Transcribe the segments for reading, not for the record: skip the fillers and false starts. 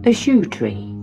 The Shoe Tree.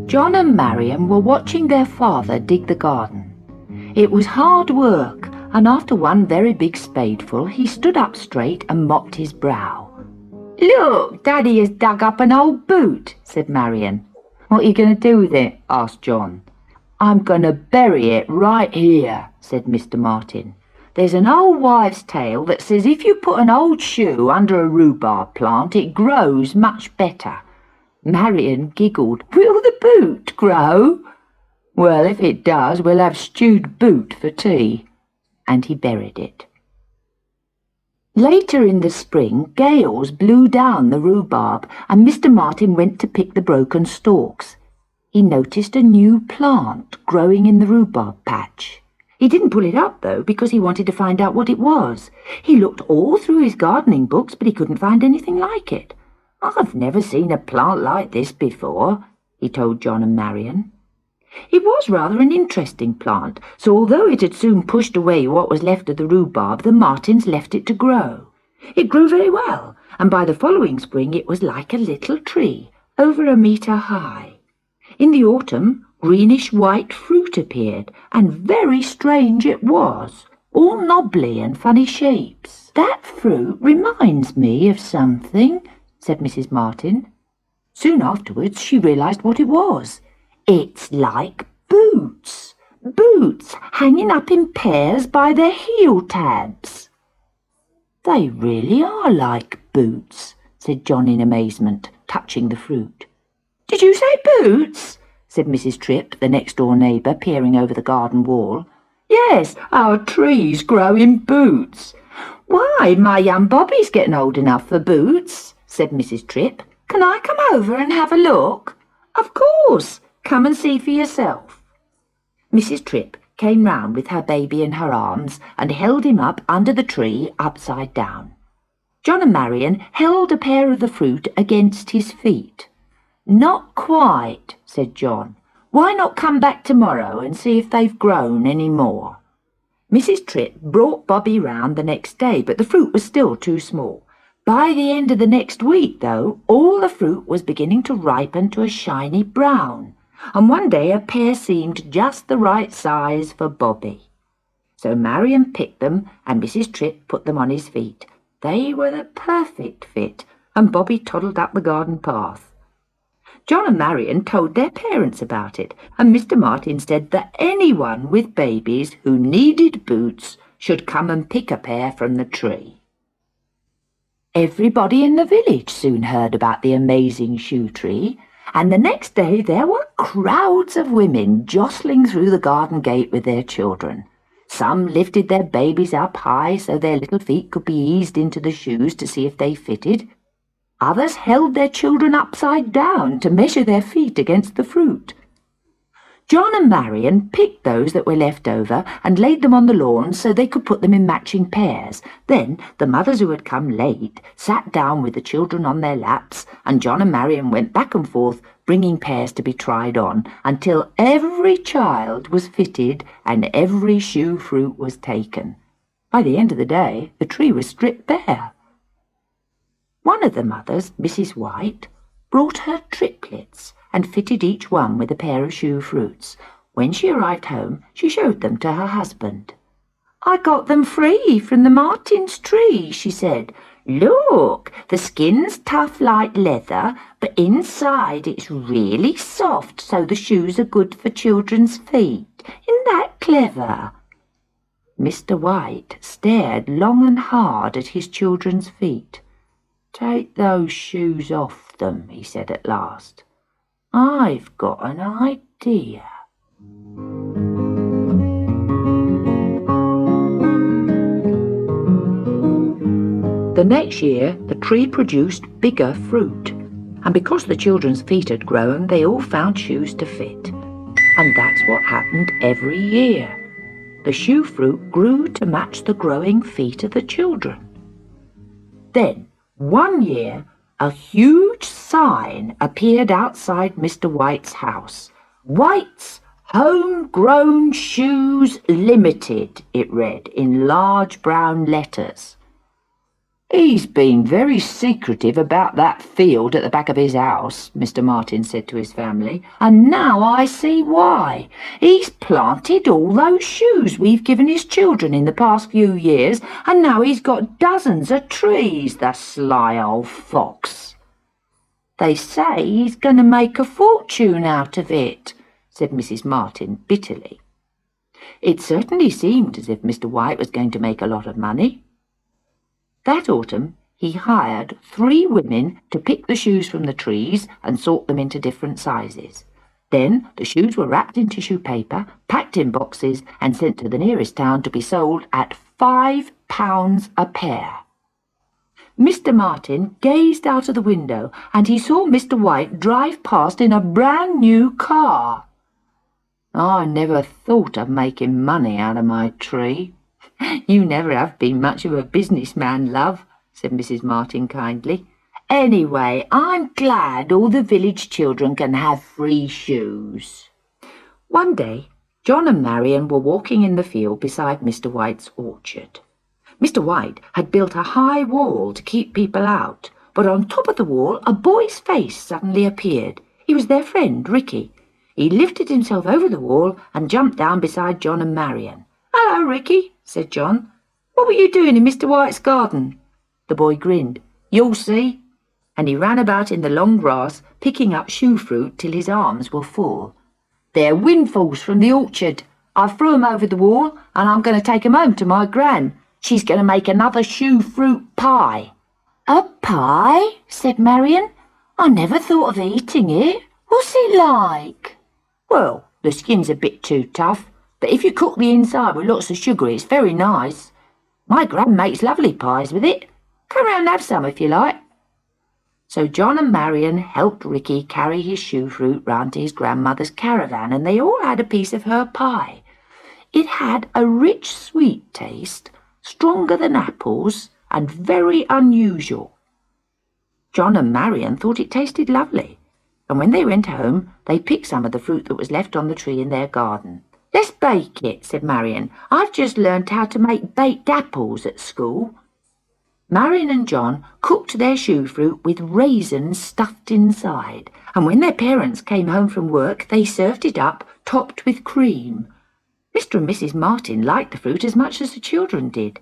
John and Marion were watching their father dig the garden. It was hard work, and after one very big spadeful, he stood up straight and mopped his brow. "Look, Daddy has dug up an old boot," said Marion. "What are you going to do with it?" asked John. "I'm going to bury it right here," said Mr. Martin. "There's an old wives' tale that says if you put an old shoe under a rhubarb plant, it grows much better." Marion giggled. "Will the boot grow?" "Well, if it does, we'll have stewed boot for tea." And he buried it. Later in the spring, gales blew down the rhubarb, and Mr. Martin went to pick the broken stalks. He noticed a new plant growing in the rhubarb patch. He didn't pull it up, though, because he wanted to find out what it was. He looked all through his gardening books, but he couldn't find anything like it. "I've never seen a plant like this before," he told John and Marion. It was rather an interesting plant, so although it had soon pushed away what was left of the rhubarb, the Martins left it to grow. It grew very well, and by the following spring it was like a little tree, over 1 metre high. In the autumn, greenish-white fruit appeared, and very strange it was, all knobbly and funny shapes. "That fruit reminds me of something," said Mrs. Martin. Soon afterwards she realised what it was. "It's like boots. Boots hanging up in pairs by their heel tabs." "They really are like boots," said John in amazement, touching the fruit. "Did you say boots?" said Mrs. Tripp, the next-door neighbour, peering over the garden wall. "Yes, our trees grow in boots." "Why, my young Bobby's getting old enough for boots," said Mrs. Tripp. "Can I come over and have a look?" "Of course. Come and see for yourself." Mrs. Tripp came round with her baby in her arms and held him up under the tree upside down. John and Marion held a pair of the fruit against his feet. "Not quite," said John. "Why not come back tomorrow and see if they've grown any more?" Mrs. Tripp brought Bobby round the next day, but the fruit was still too small. By the end of the next week, though, all the fruit was beginning to ripen to a shiny brown, and one day a pear seemed just the right size for Bobby. So Marion picked them, and Mrs. Tripp put them on his feet. They were the perfect fit, and Bobby toddled up the garden path. John and Marion told their parents about it, and Mr. Martin said that anyone with babies who needed boots should come and pick a pair from the tree. Everybody in the village soon heard about the amazing shoe tree, and the next day there were crowds of women jostling through the garden gate with their children. Some lifted their babies up high so their little feet could be eased into the shoes to see if they fitted. Others held their children upside down to measure their feet against the fruit. John and Marion picked those that were left over and laid them on the lawn so they could put them in matching pairs. Then the mothers who had come late sat down with the children on their laps, and John and Marion went back and forth, bringing pairs to be tried on, until every child was fitted and every shoe fruit was taken. By the end of the day, the tree was stripped bare. One of the mothers, Mrs. White, brought her triplets and fitted each one with a pair of shoe fruits. When she arrived home, she showed them to her husband. "I got them free from the Martin's tree," she said. "Look, the skin's tough like leather, but inside it's really soft, so the shoes are good for children's feet. Isn't that clever?" Mr. White stared long and hard at his children's feet. "Take those shoes off them," he said at last. "I've got an idea." The next year, the tree produced bigger fruit, and because the children's feet had grown, they all found shoes to fit. And that's what happened every year. The shoe fruit grew to match the growing feet of the children. Then, one year, a huge sign appeared outside Mr. White's house. "White's Homegrown Shoes Limited, it read in large brown letters. "He's been very secretive about that field at the back of his house," Mr. Martin said to his family, "and now I see why. He's planted all those shoes we've given his children in the past few years, and now he's got dozens of trees, the sly old fox." "They say he's going to make a fortune out of it," said Mrs. Martin bitterly. It certainly seemed as if Mr. White was going to make a lot of money. That autumn he hired 3 women to pick the shoes from the trees and sort them into different sizes. Then the shoes were wrapped in tissue paper, packed in boxes, and sent to the nearest town to be sold at £5 a pair. Mr. Martin gazed out of the window, and he saw Mr. White drive past in a brand new car. "I never thought of making money out of my tree." "You never have been much of a businessman, love," said Mrs. Martin kindly. "Anyway, I'm glad all the village children can have free shoes." One day, John and Marion were walking in the field beside Mr. White's orchard. Mr. White had built a high wall to keep people out, but on top of the wall a boy's face suddenly appeared. He was their friend, Ricky. He lifted himself over the wall and jumped down beside John and Marion. "Hello, Ricky," said John. "What were you doing in Mr. White's garden?" The boy grinned. "You'll see." And he ran about in the long grass, picking up shoe fruit till his arms were full. "They're windfalls from the orchard. I threw 'em over the wall, and I'm going to take 'em home to my gran. She's going to make another shoe fruit pie." "A pie?" said Marion. "I never thought of eating it. What's it like?" "Well, the skin's a bit too tough, but if you cook the inside with lots of sugar, it's very nice. My gran makes lovely pies with it. Come round and have some if you like." So John and Marion helped Ricky carry his shoe fruit round to his grandmother's caravan, and they all had a piece of her pie. It had a rich sweet taste, stronger than apples, and very unusual. John and Marion thought it tasted lovely, and when they went home they picked some of the fruit that was left on the tree in their garden. "Let's bake it," said Marion. "I've just learned how to make baked apples at school." Marion and John cooked their shoe fruit with raisins stuffed inside, and when their parents came home from work they served it up, topped with cream. Mr. and Mrs. Martin liked the fruit as much as the children did.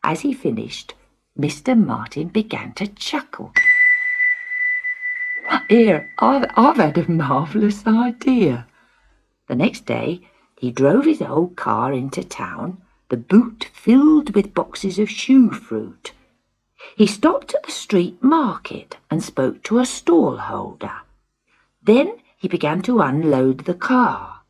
As he finished, Mr. Martin began to chuckle. "Here, I've had a marvellous idea." The next day he drove his old car into town, the boot filled with boxes of shoe fruit. He stopped at the street market and spoke to a stall-holder. Then he began to unload the car.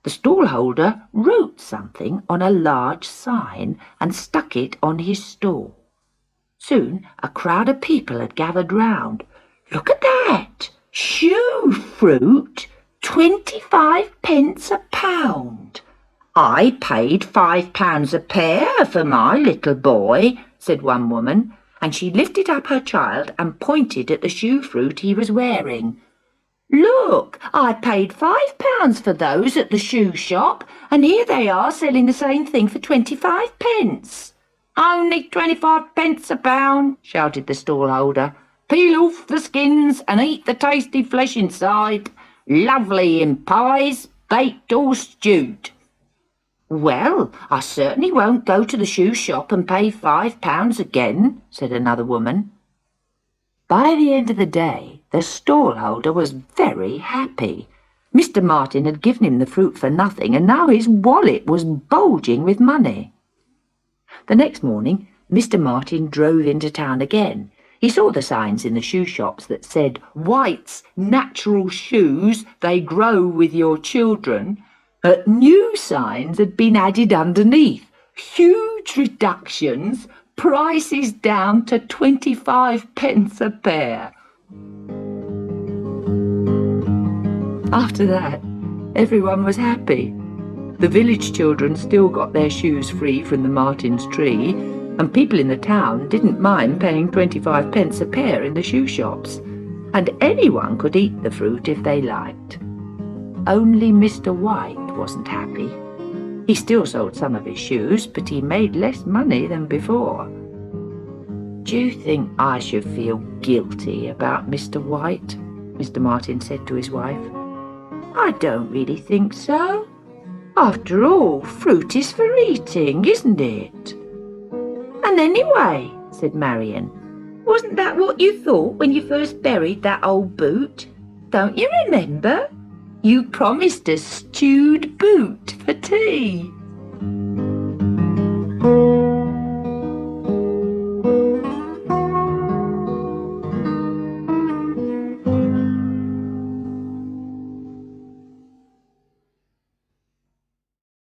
The stall-holder wrote something on a large sign and stuck it on his stall. Soon a crowd of people had gathered round. "Look at that! Shoe fruit! 25p a pound." "I paid £5 a pair for my little boy," said one woman, and she lifted up her child and pointed at the shoe fruit he was wearing. "Look, I paid £5 for those at the shoe shop, and here they are selling the same thing for 25p. "Only 25p a pound," shouted the stall-holder. "Peel off the skins and eat the tasty flesh inside. Lovely in pies, baked or stewed." "Well, I certainly won't go to the shoe shop and pay £5 again," said another woman. By the end of the day, the stall-holder was very happy. Mr. Martin had given him the fruit for nothing, and now his wallet was bulging with money. The next morning, Mr. Martin drove into town again. He saw the signs in the shoe shops that said, "White's Natural Shoes, they grow with your children." But new signs had been added underneath. Huge reductions, prices down to 25p a pair. After that, everyone was happy. The village children still got their shoes free from the Martin's tree, and people in the town didn't mind paying 25p a pair in the shoe shops, and anyone could eat the fruit if they liked. Only Mr. White wasn't happy. He still sold some of his shoes, but he made less money than before. "Do you think I should feel guilty about Mr. White?" Mr. Martin said to his wife. "I don't really think so. After all, fruit is for eating, isn't it?" "And anyway," said Marion, "wasn't that what you thought when you first buried that old boot? Don't you remember? You promised a stewed boot for tea."